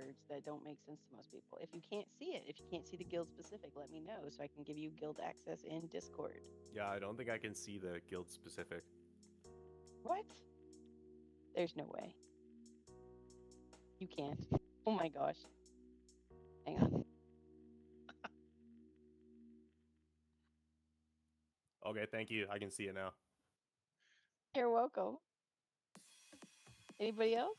words that don't make sense to most people. If you can't see it, if you can't see the guild specific, let me know so I can give you guild access in Discord. Yeah, I don't think I can see the guild specific. What? There's no way. You can't. Oh my gosh. Hang on. Okay, thank you. I can see it now. You're welcome. Anybody else?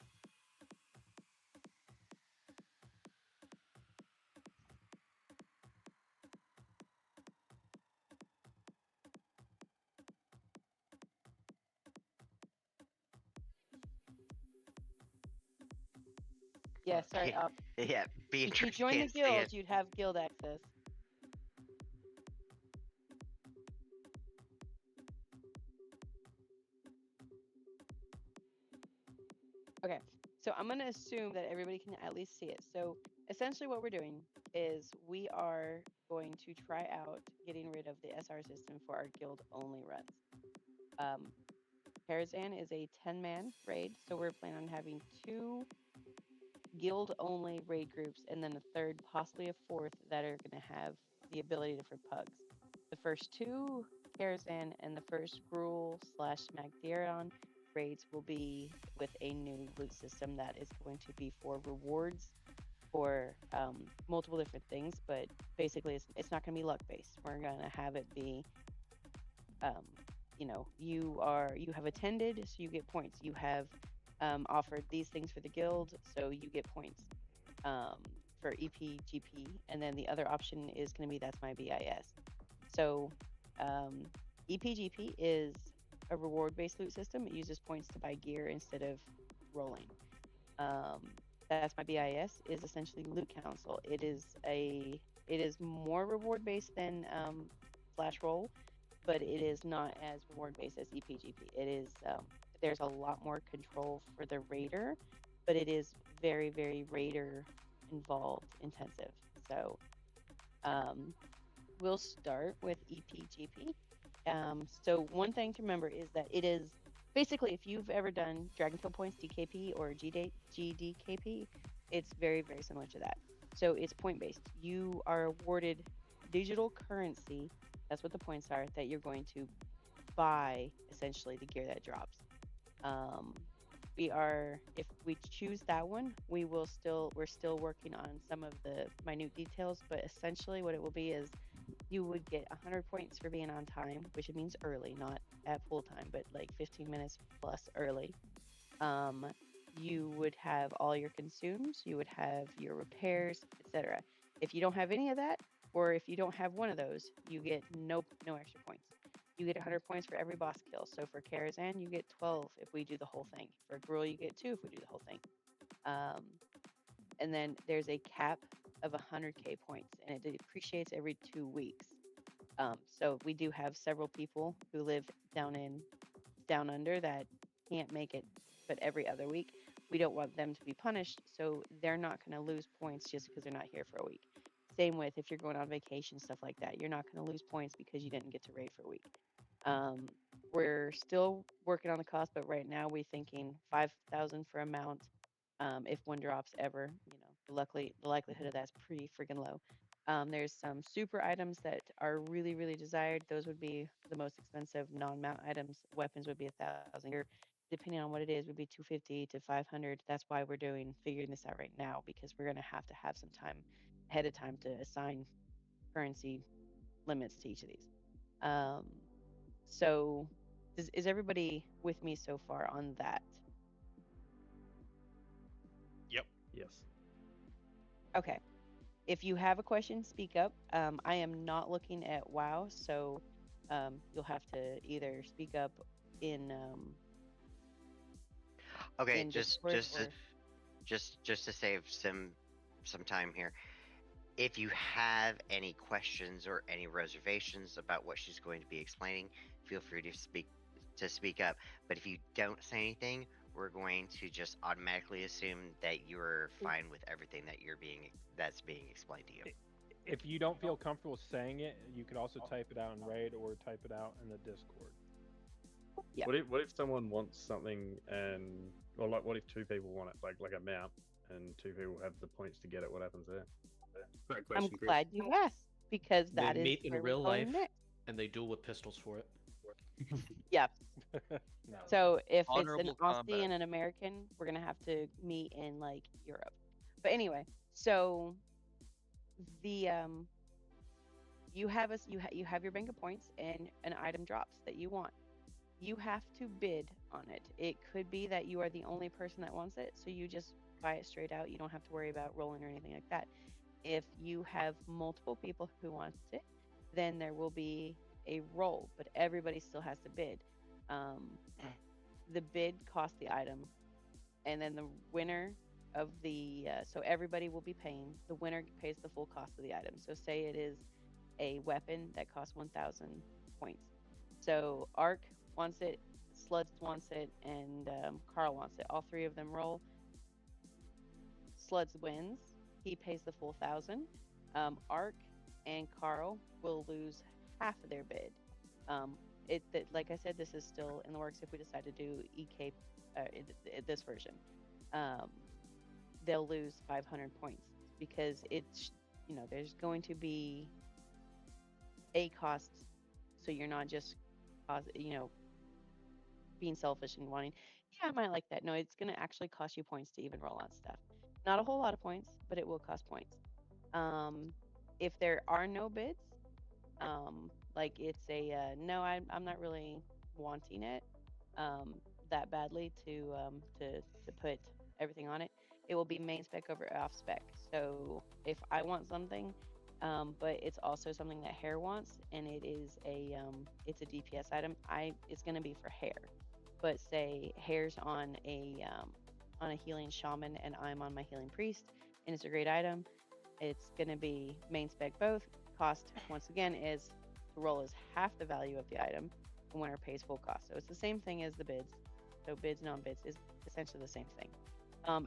Yeah, sorry. Yeah, yeah. If you Beatrice join the can't see guild, it. you'd have guild access. Okay, so I'm going to assume that everybody can at least see it. So essentially, what we're doing is we are going to try out getting rid of the SR system for our guild only runs. Tarzan is a 10-man raid, so we're planning on having 2 guild only raid groups and then a third, possibly a fourth, that are going to have the ability for pugs. The first 2 Tarzan and the first Gruul / Magdarion raids will be with a new loot system that is going to be for rewards for multiple different things, but basically it's not going to be luck based. We're going to have it be you have attended, so you get points. You have offered these things for the guild, so you get points for EPGP. And then the other option is going to be that's my BIS. So EPGP is a reward-based loot system. It uses points to buy gear instead of rolling. That's my BIS is essentially loot council. It is more reward-based than Flash Roll, but it is not as reward based as EPGP. It is there's a lot more control for the raider, but it is very very raider involved intensive. So um, we'll start with EPGP. So one thing to remember is that it is basically if you've ever done Dragon Kill Points DKP or GDKP, it's very very similar to that. So it's point based. You are awarded digital currency. That's what the points are that you're going to buy essentially the gear that drops. Um, if we choose that one, we're still working on some of the minute details, but essentially what it will be is you would get 100 points for being on time, which means early, not at full time, but like 15 minutes plus early. Um, you would have all your consumes, you would have your repairs, etc. If you don't have any of that, or if you don't have one of those, you get no extra points. You get 100 points for every boss kill. So for Karazhan, you get 12 if we do the whole thing. For Gruul, you get 2 if we do the whole thing. Um, and then there's a cap of 100k points, and it depreciates every 2 weeks. So we do have several people who live down under that can't make it, but every other week. We don't want them to be punished, so they're not going to lose points just because they're not here for a week. Same with if you're going on vacation, stuff like that. You're not going to lose points because you didn't get to raid for a week. Um, we're still working on the cost, but right now we're thinking 5,000 for a mount. If one drops ever, luckily the likelihood of that's pretty freaking low. There's some super items that are really, really desired. Those would be the most expensive non-mount items. Weapons would be 1,000. Gear, depending on what it is, would be 250 to 500. That's why we're figuring this out right now because we're going to have some time ahead of time to assign currency limits to each of these. Um, so, is everybody with me so far on that? Yep. Yes. Okay. If you have a question, speak up. I am not looking at WoW, so you'll have to either speak up in Okay, in just Discord just or to, just to save some time here. If you have any questions or any reservations about what she's going to be explaining, feel free to speak up. But if you don't say anything, we're going to just automatically assume that you're fine with everything that's being explained to you. If you don't feel comfortable saying it, you could also type it out in Raid or type it out in the Discord. Yeah. What if someone wants something and, or like, what if 2 people want it, like a mount, and 2 people have the points to get it, what happens there? Great I'm question, Chris. glad you asked because They that is meet in where real we're going life next. and they duel with pistols for it. Yeah. No. So if it's an Honorable Aussie combat. and an American, we're gonna have to meet in like Europe. But anyway, so the you have your bank of points and an item drops that you want. You have to bid on it. It could be that you are the only person that wants it, so you just buy it straight out. You don't have to worry about rolling or anything like that. If you have multiple people who want it, then there will be a roll, but everybody still has to bid. Um, the bid costs the item, and then the winner of the so everybody will be paying. The winner pays the full cost of the item. So say it is a weapon that costs 1,000 points. So Ark wants it, Sluds wants it, and Carl wants it. All three of them roll. Sluds wins. He pays the full 1,000. Ark and Carl will lose half of their bid. Like I said, this is still in the works. If we decide to do EK, this version, um, they'll lose 500 points because it's there's going to be a cost, so you're not just being selfish and wanting, yeah, I might like that. No, it's going to actually cost you points to even roll on stuff. Not a whole lot of points, but it will cost points. If there are no bids, like it's a no, I'm not really wanting it that badly to put everything on it. It will be main spec over off spec. So if I want something, but it's also something that hair wants, and it's a DPS item, it's going to be for hair. But say hair's on a healing shaman, and I'm on my healing priest, and it's a great item. It's going to be main spec both. Cost, once again, is the roll is half the value of the item, and winner pays full cost. So it's the same thing as the bids. So bids, non-bids is essentially the same thing.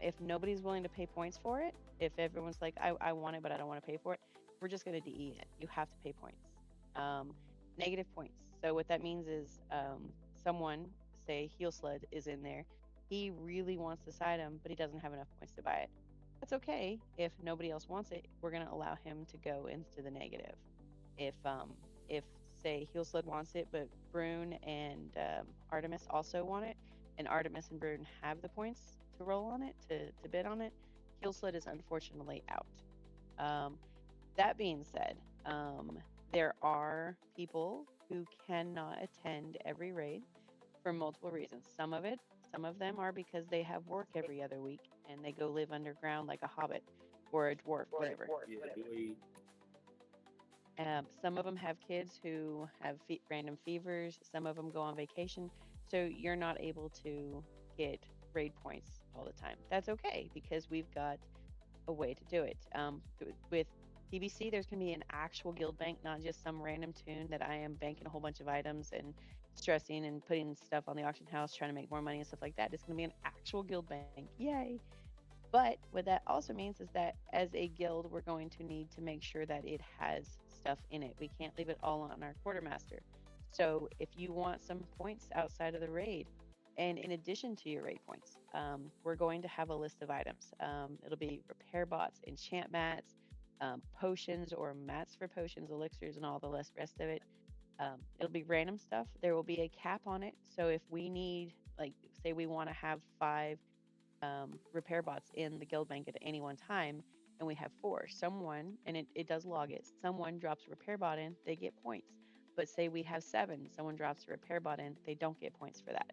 If nobody's willing to pay points for it, if everyone's like, I want it, but I don't want to pay for it, we're just going to DE it. You have to pay points. Negative points. So what that means is someone, say Heel Sled, is in there. He really wants this item, but he doesn't have enough points to buy it. That's okay. If nobody else wants it, we're going to allow him to go into the negative. If say Heel Sled wants it, but Brune and Artemis also want it, and Artemis and Brune have the points to roll on it, to bid on it, Heel Sled is unfortunately out. That being said, there are people who cannot attend every raid for multiple reasons. Some of them are because they have work every other week and they go live underground like a hobbit or a dwarf, whatever. Yeah, boy. Some of them have kids who have random fevers. Some of them go on vacation. So you're not able to get raid points all the time. That's okay because we've got a way to do it. With PBC, there's going to be an actual guild bank, not just some random tune that I am banking a whole bunch of items and stressing and putting stuff on the auction house, trying to make more money and stuff like that. It's going to be an actual guild bank. Yay. But what that also means is that as a guild, we're going to need to make sure that it has stuff in it. We can't leave it all on our quartermaster. So if you want some points outside of the raid, and in addition to your raid points, we're going to have a list of items. It'll be repair bots, enchant mats, potions or mats for potions, elixirs, and all the rest of it. It'll be random stuff. There will be a cap on it. So if we need, like, say we want to have 5 repair bots in the guild bank at any one time, and we have 4. Someone, and it does log it, someone drops a repair bot in, they get points. But say we have 7, someone drops a repair bot in, they don't get points for that.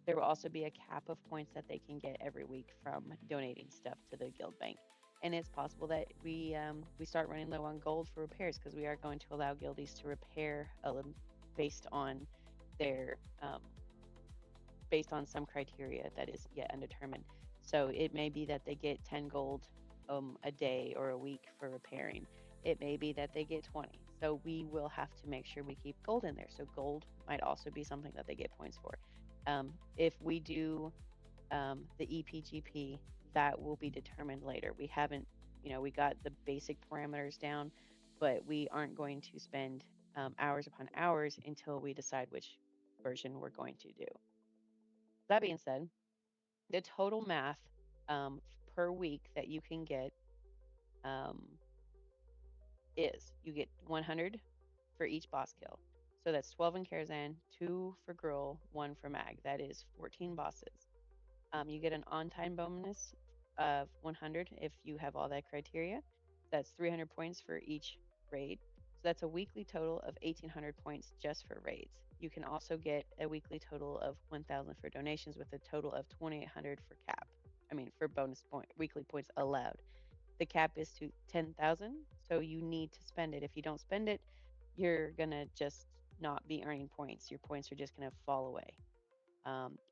There will also be a cap of points that they can get every week from donating stuff to the guild bank. And it's possible that we start running low on gold for repairs because we are going to allow guildies to repair based on their based on some criteria that is yet undetermined. So it may be that they get 10 gold a day or a week for repairing. It may be that they get 20. So we will have to make sure we keep gold in there. So gold might also be something that they get points for. If we do the EPGP, that will be determined later. We haven't, we got the basic parameters down, but we aren't going to spend hours upon hours until we decide which version we're going to do. That being said, the total math per week that you can get um, is you get 100 for each boss kill. So that's 12 in Karazhan, 2 for Gruul, 1 for Mag. That is 14 bosses. You get an on-time bonus of 100 if you have all that criteria. That's 300 points for each raid. So that's a weekly total of 1,800 points just for raids. You can also get a weekly total of 1,000 for donations with a total of 2,800 for cap. I mean, for bonus weekly points allowed. The cap is to 10,000, so you need to spend it. If you don't spend it, you're gonna just not be earning points. Your points are just gonna fall away.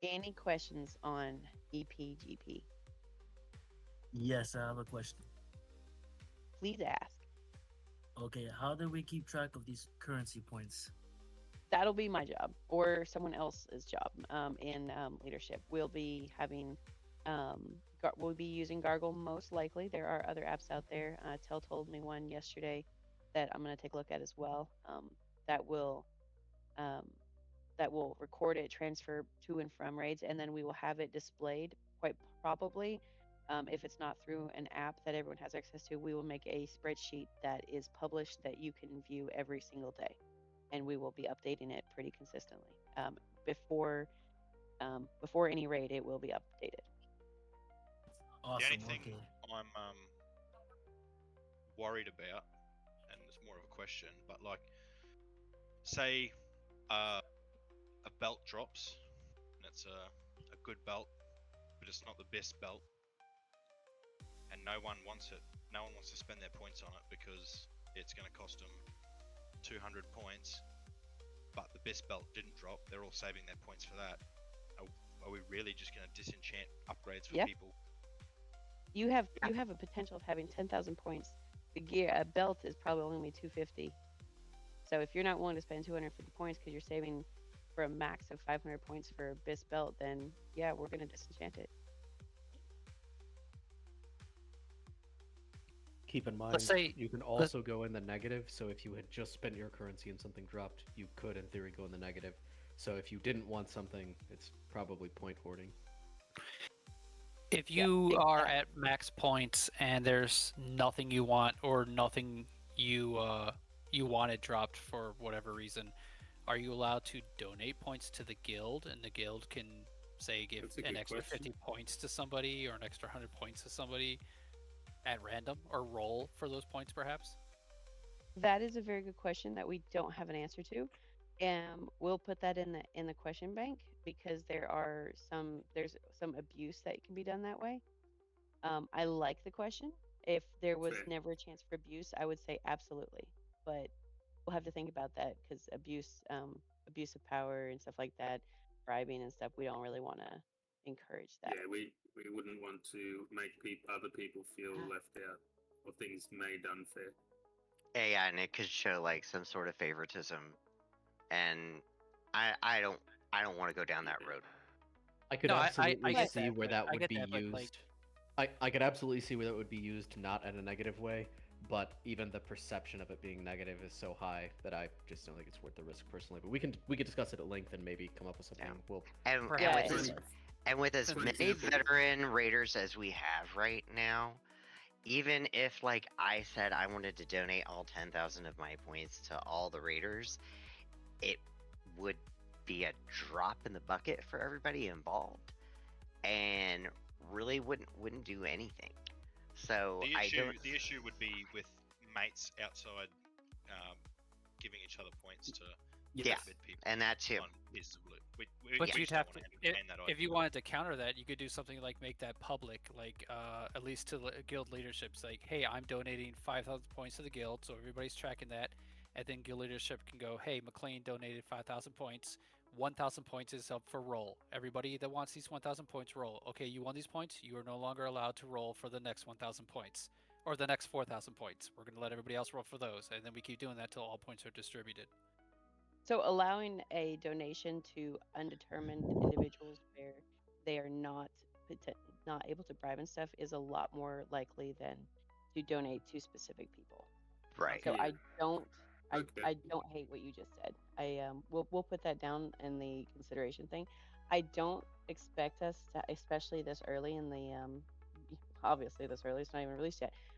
Any questions on EPGP? Yes, I have a question. Please ask. Okay, how do we keep track of these currency points? That'll be my job or someone else's job in leadership. We'll be having, we'll be using Gargle most likely. There are other apps out there. Tell told me one yesterday that I'm going to take a look at as well. That will um, that will record it, transfer to and from raids, and then we will have it displayed quite probably. If it's not through an app that everyone has access to, we will make a spreadsheet that is published that you can view every single day, and we will be updating it pretty consistently. Before before any raid, it will be updated. Awesome. The only thing Okay. I'm worried about, and it's more of a question, but like, say a belt drops, and it's a good belt, but it's not the best belt, and no one wants it. No one wants to spend their points on it because it's going to cost them 200 points. But the best belt didn't drop. They're all saving their points for that. Are we really just going to disenchant upgrades for Yeah. people? You have a potential of having 10,000 points. A belt is probably only 250. So if you're not willing to spend 250 points because you're saving for a max of 500 points for a BIS belt, then yeah, we're going to disenchant it. Keep in mind, Let's say you can also go in the negative. So if you had just spent your currency and something dropped, you could, in theory, go in the negative. So if you didn't want something, it's probably point hoarding. if you are exactly. at max points and there's nothing you want or nothing you you wanted dropped for whatever reason, are you allowed to donate points to the guild, and the guild can say give That's a an good extra question. 50 points to somebody or an extra 100 points to somebody at random, or roll for those points perhaps? That is a very good question that we don't have an answer to. We'll put that in the question bank because there's some abuse that can be done that way. I like the question. If there was Fair. never a chance for abuse, I would say absolutely. But we'll have to think about that because abuse of power and stuff like that, bribing and stuff, we don't really want to encourage that. Yeah, we wouldn't want to make other people feel left out or things made unfair. Yeah, and it could show like some sort of favoritism, and I don't want to go down that road. I could No, I absolutely get see that, where but that I would get be that, but, used. like- I could absolutely see where that would be used not in a negative way, but even the perception of it being negative is so high that I just don't think it's worth the risk personally. But we can discuss it at length and maybe come up with something. Yeah. We'll And, Perhaps. with as For many example- veteran raiders as we have right now, even if like I said I wanted to donate all 10,000 of my points to all the raiders, it would be a drop in the bucket for everybody involved, and really wouldn't do anything. So The issue would be with mates outside giving each other points to Yeah, benefit people. and that too. On pieces of loot. But just you'd don't have wanna to, entertain that if idea. you wanted to counter that, you could do something like make that public, like at least to guild leaderships, like, hey, I'm donating 5,000 points to the guild, so everybody's tracking that, and then guild leadership can go, hey, McLean donated 5,000 points, 1,000 points is up for roll. Everybody that wants these 1,000 points, roll. Okay, you won these points, you are no longer allowed to roll for the next 1,000 points, or the next 4,000 points. We're going to let everybody else roll for those, and then we keep doing that till all points are distributed. So allowing a donation to undetermined individuals where they are not able to bribe and stuff is a lot more likely than to donate to specific people. Right. So Yeah. Okay. I don't hate what you just said. We'll put that down in the consideration thing. I don't expect us to, especially this early in the obviously this early. It's not even released yet.